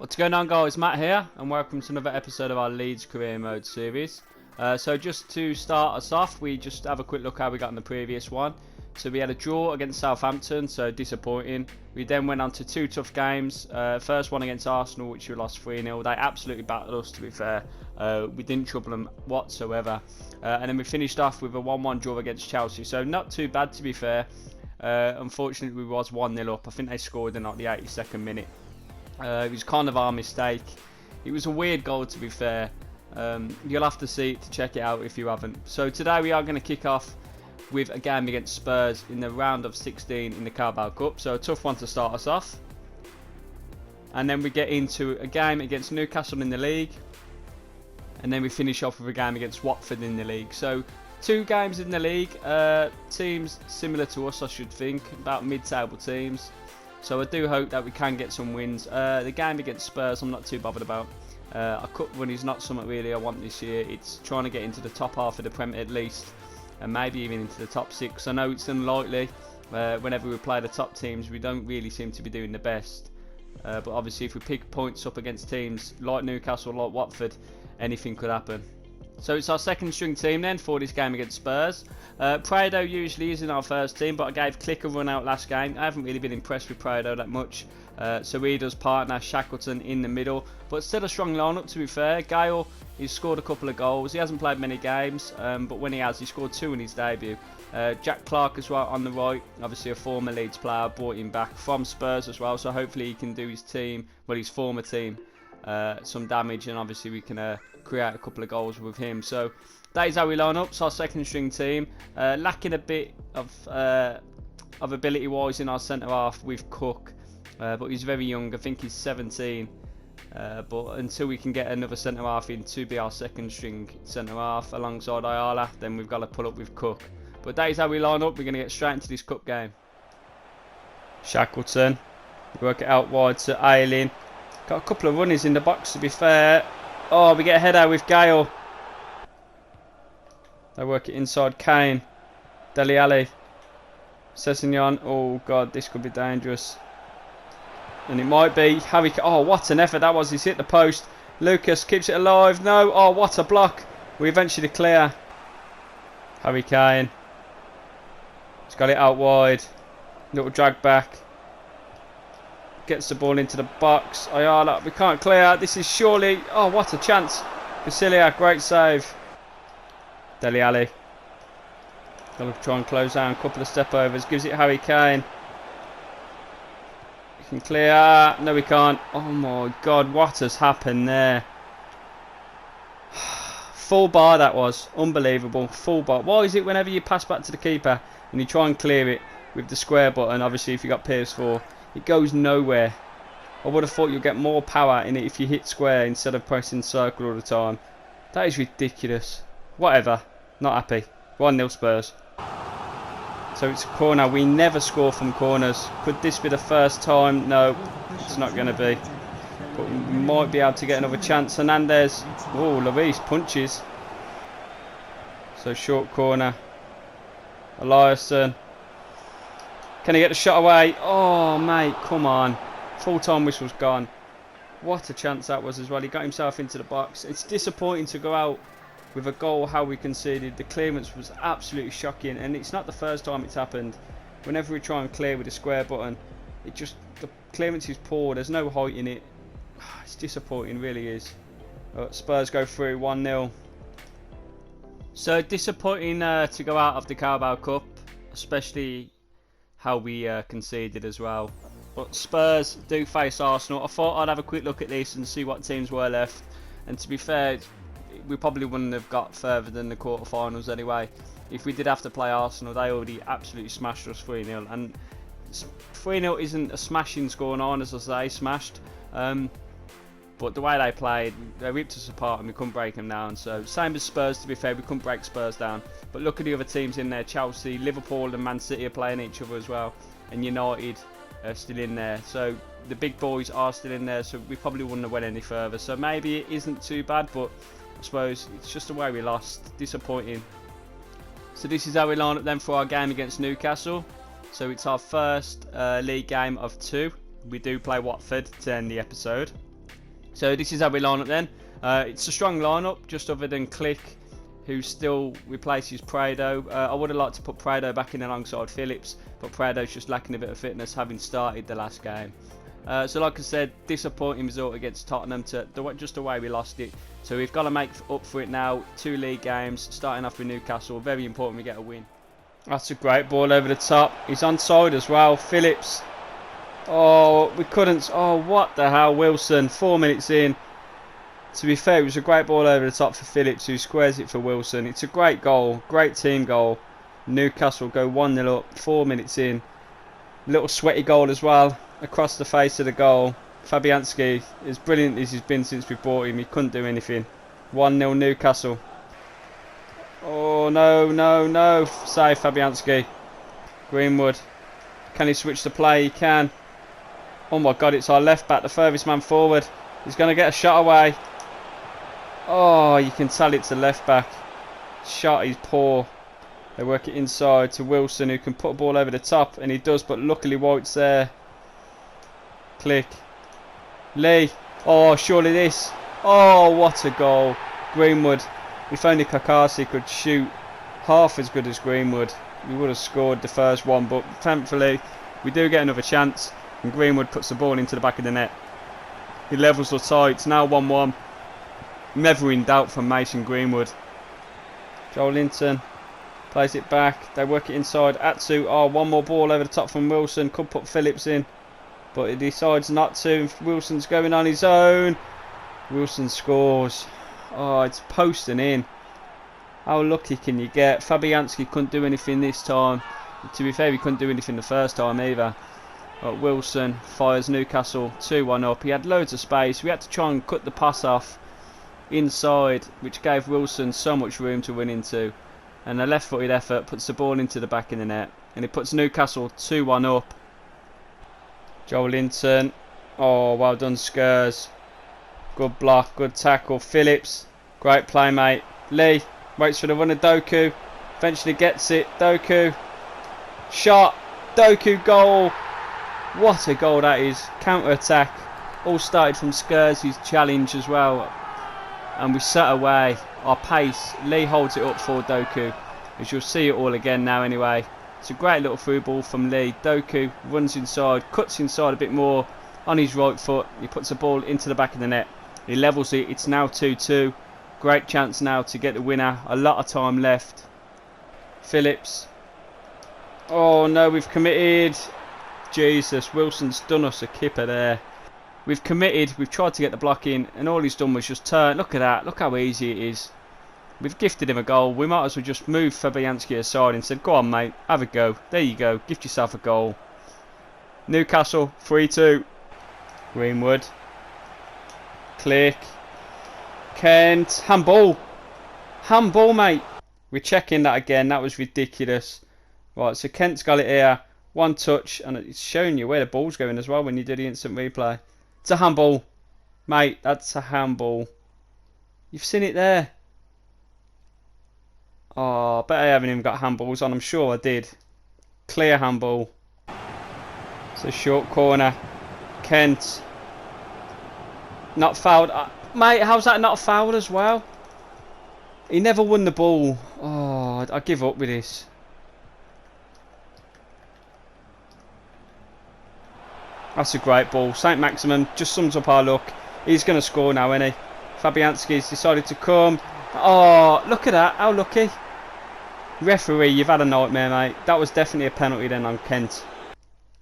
What's going on, guys? Matt here, and welcome to another episode of our Leeds Career Mode series. So just to start us off, we just have a quick look how we got in the previous one. So we had a draw against Southampton, so disappointing. We then went on to two tough games. First one against Arsenal, which we lost 3-0. They absolutely battered us, to be fair. We didn't trouble them whatsoever. And then we finished off with a 1-1 draw against Chelsea. So not too bad, to be fair. Unfortunately, we was 1-0 up. I think they scored in like the 82nd minute. It was kind of our mistake. It was a weird goal, to be fair. You'll have to see it to check it out if you haven't. So today we are going to kick off with a game against Spurs in the round of 16 in the Carabao Cup. So a tough one to start us off. And then we get into a game against Newcastle in the league. And then we finish off with a game against Watford in the league. So two games in the league. Teams similar to us, I should think. About mid-table teams. So I do hope that we can get some wins. The game against Spurs I'm not too bothered about. A cup run is not something really I want this year. It's trying to get into the top half of the Premier at least. And maybe even into the top 6. I know it's unlikely. Whenever we play the top teams we don't really seem to be doing the best. But obviously if we pick points up against teams like Newcastle, like Watford, anything could happen. So it's our second string team then for this game against Spurs. Prado usually is in our first team, but I gave Click a run out last game. I haven't really been impressed with Prado that much. So he does partner Shackleton in the middle, but still a strong lineup, to be fair. Gale, he's scored a couple of goals. He hasn't played many games, but when he has, he scored 2 in his debut. Jack Clark as well on the right, obviously a former Leeds player, brought him back from Spurs as well, so hopefully he can do his team, well his former team, some damage, and obviously we can create a couple of goals with him. So that is how we line up. So our second string team, lacking a bit of ability wise in our centre half with Cook, but he's very young. I think he's 17. But until we can get another centre half in to be our second string centre half alongside Ayala, then we've got to pull up with Cook. But that is how we line up. We're going to get straight into this cup game. Shackleton, work it out wide to Ayling. Got a couple of runners in the box, to be fair. Oh, we get a header with Gale. They work it inside. Kane, Dele Alli, Sessegnon. Oh god, this could be dangerous. And it might be. Harry. Oh, what an effort that was! He's hit the post. Lucas keeps it alive. No. Oh, what a block! We eventually clear. Harry Kane. He's got it out wide. Little drag back. Gets the ball into the box. Ayala, we can't clear. This is surely... Oh, what a chance. Basilia, great save. Dele Alli. Got to try and close down. A couple of step overs. Gives it Harry Kane. We can clear. No, we can't. Oh my god, what has happened there? Full bar that was. Unbelievable. Full bar. Why is it whenever you pass back to the keeper and you try and clear it with the square button, obviously if you got PS4, it goes nowhere. I would have thought you'd get more power in it if you hit square instead of pressing circle all the time. That is ridiculous. Whatever. Not happy. 1-0 Spurs. So it's a corner. We never score from corners. Could this be the first time? No, it's not going to be. But we might be able to get another chance. Hernandez. Oh, Luis punches. So short corner. Eliasson. Can he get the shot away? Oh, mate, come on. Full-time whistle's gone. What a chance that was as well. He got himself into the box. It's disappointing to go out with a goal how we conceded. The clearance was absolutely shocking, and it's not the first time it's happened. Whenever we try and clear with a square button, the clearance is poor. There's no height in it. It's disappointing, really is. Spurs go through 1-0. So disappointing to go out of the Carabao Cup, especially how we conceded as well. But Spurs do face Arsenal. I thought I'd have a quick look at this and see what teams were left. And to be fair, we probably wouldn't have got further than the quarterfinals anyway. If we did have to play Arsenal, they already absolutely smashed us 3-0. And 3-0 isn't a smashing score on, as I say, smashed. But the way they played, they ripped us apart and we couldn't break them down. So same as Spurs, to be fair, we couldn't break Spurs down. But look at the other teams in there. Chelsea, Liverpool and Man City are playing each other as well. And United are still in there. So the big boys are still in there. So we probably wouldn't have went any further. So maybe it isn't too bad, but I suppose it's just the way we lost. Disappointing. So this is how we line up then for our game against Newcastle. So it's our first league game of 2. We do play Watford to end the episode. So this is how we line up then. It's a strong lineup, just other than Click, who still replaces Prado. I would have liked to put Prado back in alongside Phillips, but Prado's just lacking a bit of fitness, having started the last game. So like I said, disappointing result against Tottenham, just the way we lost it. So we've got to make up for it now. 2 league games, starting off with Newcastle. Very important we get a win. That's a great ball over the top. He's onside as well. Phillips. Oh, we couldn't. Oh, what the hell, Wilson. 4 minutes in. To be fair, it was a great ball over the top for Phillips, who squares it for Wilson. It's a great goal. Great team goal. Newcastle go 1-0 up. 4 minutes in. Little sweaty goal as well. Across the face of the goal. Fabianski, as brilliant as he's been since we bought him, he couldn't do anything. 1-0 Newcastle. Oh, no, no, no. Save Fabianski. Greenwood. Can he switch the play? He can. Oh my God, it's our left back, the furthest man forward. He's going to get a shot away. Oh, you can tell it's the left back. Shot is poor. They work it inside to Wilson, who can put a ball over the top, and he does, but luckily White's there. Click. Lee. Oh, surely this. Oh, what a goal. Greenwood. If only Kakasi could shoot half as good as Greenwood, we would have scored the first one, but thankfully we do get another chance, and Greenwood puts the ball into the back of the net. He levels the tie. It's now 1-1. Never in doubt from Mason Greenwood. Joel Linton plays it back. They work it inside. Atsu. Oh, one more ball over the top from Wilson. Could put Phillips in, but he decides not to. Wilson's going on his own. Wilson scores. Oh, it's posting in. How lucky can you get? Fabianski couldn't do anything this time. To be fair, he couldn't do anything the first time either. But Wilson fires Newcastle 2-1 up. He had loads of space. We had to try and cut the pass off inside, which gave Wilson so much room to run into. And a left-footed effort puts the ball into the back of the net. And it puts Newcastle 2-1 up. Joel Linton. Oh, well done, Spurs. Good block, good tackle. Phillips. Great play, mate. Lee waits for the run of Doku. Eventually gets it. Doku. Shot. Doku goal. What a goal that is. Counter-attack. All started from Spurs' challenge as well. And we set away. Our pace. Lee holds it up for Doku. As you'll see it all again now anyway. It's a great little through ball from Lee. Doku runs inside. Cuts inside a bit more on his right foot. He puts the ball into the back of the net. He levels it. It's now 2-2. Great chance now to get the winner. A lot of time left. Phillips. Oh no, we've committed. Jesus, Wilson's done us a kipper there. We've committed, we've tried to get the block in, and all he's done was just turn. Look at that, look how easy it is. We've gifted him a goal. We might as well just move Fabianski aside and said, go on mate, have a go. There you go, gift yourself a goal. Newcastle, 3-2. Greenwood. Click. Kent. Handball. Handball, mate. We're checking that again, that was ridiculous. Right, so Kent's got it here. One touch, and it's showing you where the ball's going as well when you do the instant replay. It's a handball. Mate, that's a handball. You've seen it there. Oh, I bet I haven't even got handballs on. I'm sure I did. Clear handball. It's a short corner. Kent. Not fouled. Mate, how's that not fouled as well? He never won the ball. Oh, I give up with this. That's a great ball. St. Maximin just sums up our luck. He's going to score now, isn't he? Fabianski's decided to come. Oh, look at that. How lucky. Referee, you've had a nightmare, mate. That was definitely a penalty then on Kent.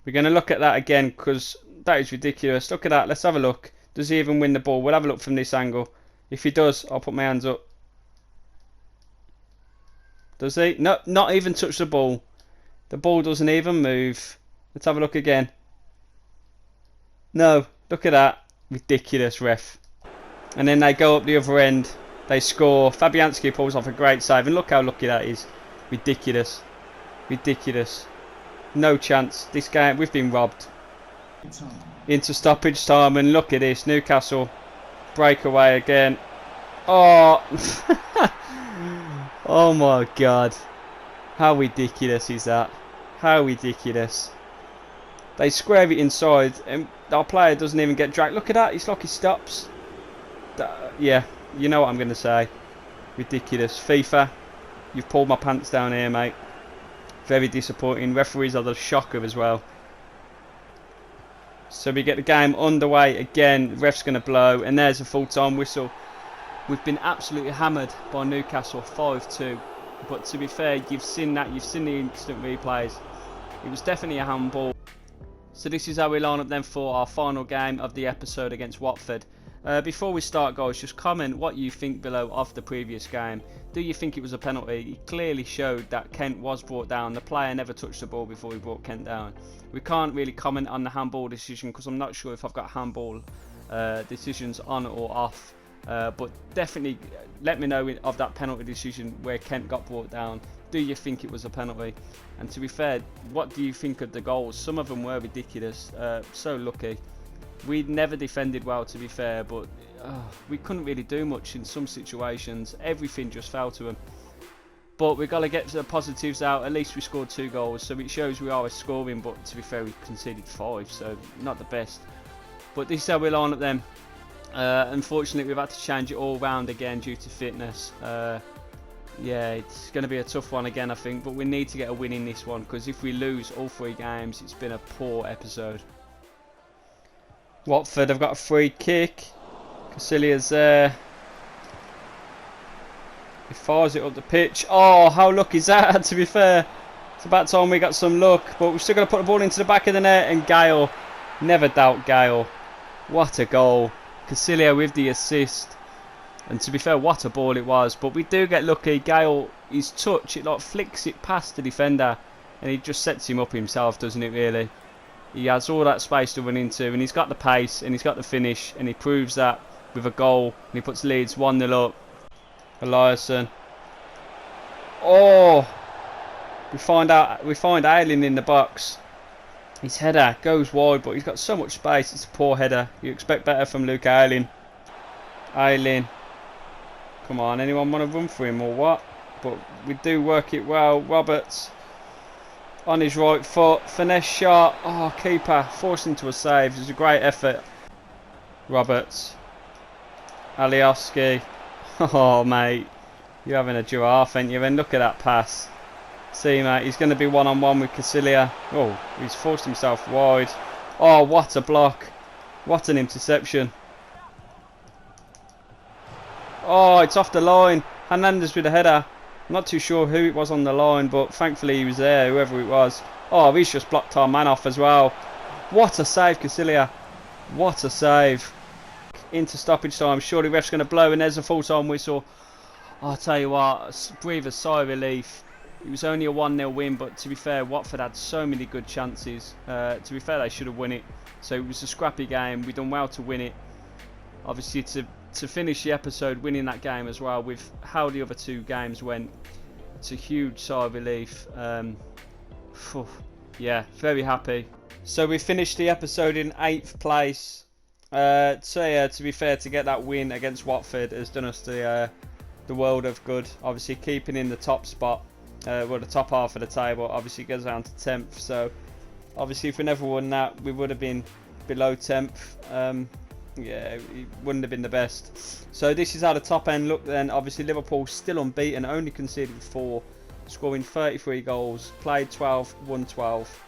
We're going to look at that again because that is ridiculous. Look at that. Let's have a look. Does he even win the ball? We'll have a look from this angle. If he does, I'll put my hands up. Does he? No, not even touch the ball. The ball doesn't even move. Let's have a look again. No, look at that. Ridiculous, ref. And then they go up the other end. They score. Fabianski pulls off a great save. And look how lucky that is. Ridiculous. Ridiculous. No chance. This game, we've been robbed. Into stoppage time. And look at this. Newcastle. Breakaway again. Oh. Oh my God. How ridiculous is that? How ridiculous. They square it inside and our player doesn't even get dragged. Look at that, it's like he stops. Yeah, you know what I'm going to say. Ridiculous. FIFA, you've pulled my pants down here, mate. Very disappointing. Referees are the shocker as well. So we get the game underway again. Ref's going to blow, and there's a full-time whistle. We've been absolutely hammered by Newcastle 5-2. But to be fair, you've seen that. You've seen the instant replays. It was definitely a handball. So this is how we line up then for our final game of the episode against Watford. Before we start, guys, just comment what you think below of the previous game. Do you think it was a penalty? It clearly showed that Kent was brought down. The player never touched the ball before he brought Kent down. We can't really comment on the handball decision because I'm not sure if I've got handball decisions on or off. But definitely let me know of that penalty decision where Kent got brought down. Do you think it was a penalty? And to be fair, what do you think of the goals? Some of them were ridiculous. So lucky. We never defended well, to be fair, but we couldn't really do much in some situations. Everything just fell to them. But we've got to get the positives out. At least we scored 2 goals, so it shows we are scoring. But to be fair, we conceded 5, so not the best. But this is how we line up then. Unfortunately, we've had to change it all round again due to fitness. Yeah, it's going to be a tough one again, I think. But we need to get a win in this one, because if we lose all 3 games, it's been a poor episode. Watford have got a free kick. Casilia's there. He fires it up the pitch. Oh, how lucky is that, to be fair? It's about time we got some luck. But we're still going to put the ball into the back of the net. And Gale, never doubt Gale. What a goal. Casilia with the assist. And to be fair, what a ball it was. But we do get lucky. Gale, his touch, it like flicks it past the defender. And he just sets him up himself, doesn't it, really? He has all that space to run into, and he's got the pace, and he's got the finish, and he proves that with a goal, and he puts Leeds 1-0 up. Eliasson. Oh! We find Ayling in the box. His header goes wide, but he's got so much space. It's a poor header. You expect better from Luke Ayling. Ayling. Come on, anyone want to run for him or what? But we do work it well. Roberts. On his right foot, finesse shot. Oh, keeper forced into a save. It was a great effort. Roberts, Alioski. Oh, mate, you're having a giraffe, ain't you? And look at that pass. See, mate, he's going to be one-on-one with Casilia. Oh, he's forced himself wide. Oh, what a block! What an interception! Oh, it's off the line. Hernandez with a header. I'm not too sure who it was on the line, but thankfully he was there, whoever it was. Oh, he's just blocked our man off as well. What a save, Casilia. What a save. Into stoppage time. Surely ref's going to blow, and there's a full-time whistle. I'll tell you what, breathe a sigh of relief. It was only a 1-0 win, but to be fair, Watford had so many good chances. To be fair, they should have won it. So it was a scrappy game. We done well to win it. Obviously, to finish the episode winning that game as well, with how the other 2 games went, it's a huge sigh of relief. Yeah, very happy. So we finished the episode in 8th place. So yeah, to be fair, to get that win against Watford has done us the world of good. Obviously keeping in the top spot, well, the top half of the table. Obviously goes down to 10th. So obviously if we never won that, we would have been below 10th. Yeah, it wouldn't have been the best. So this is how the top end looked then. Obviously Liverpool still unbeaten, only conceded 4, scoring 33 goals, played 12, won 12.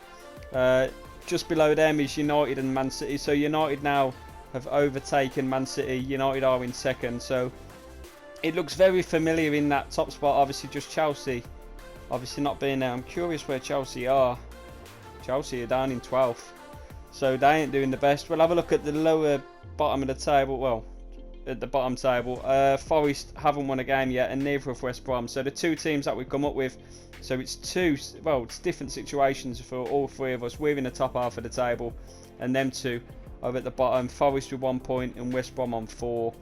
Just below them is United and Man City. So United now have overtaken Man City. United are in 2nd. So it looks very familiar in that top spot. Obviously just Chelsea obviously not being there. I'm curious where Chelsea are. Chelsea are down in 12th. So they ain't doing the best. We'll have a look at the lower bottom of the table. Well, at the bottom table. Forest haven't won a game yet, and neither have West Brom. So the 2 teams that we've come up with. So it's it's different situations for all 3 of us. We're in the top half of the table, and them 2 are at the bottom. Forest with 1 point and West Brom on 4.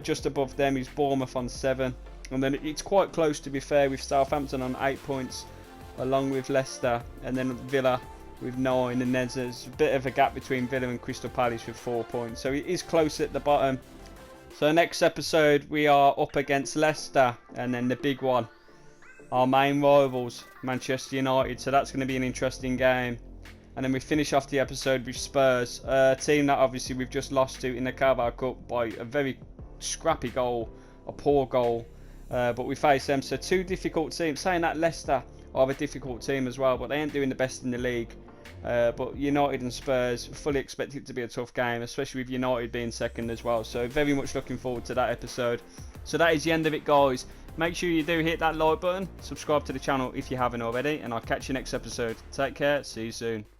Just above them is Bournemouth on 7. And then it's quite close, to be fair, with Southampton on 8 points, along with Leicester, and then Villa with 9, and there's a bit of a gap between Villa and Crystal Palace with 4 points. So it is close at the bottom. So next episode we are up against Leicester, and then the big one, our main rivals, Manchester United. So that's going to be an interesting game. And then we finish off the episode with Spurs, a team that obviously we've just lost to in the Carabao Cup by a very scrappy goal, a poor goal. But we face them, so two difficult teams. Saying that, Leicester are a difficult team as well, but they ain't doing the best in the league. But United and Spurs, fully expect it to be a tough game, especially with United being second as well. So very much looking forward to that episode. So that is the end of it, guys. Make sure you do hit that like button, subscribe to the channel if you haven't already, and I'll catch you next episode. Take care, see you soon.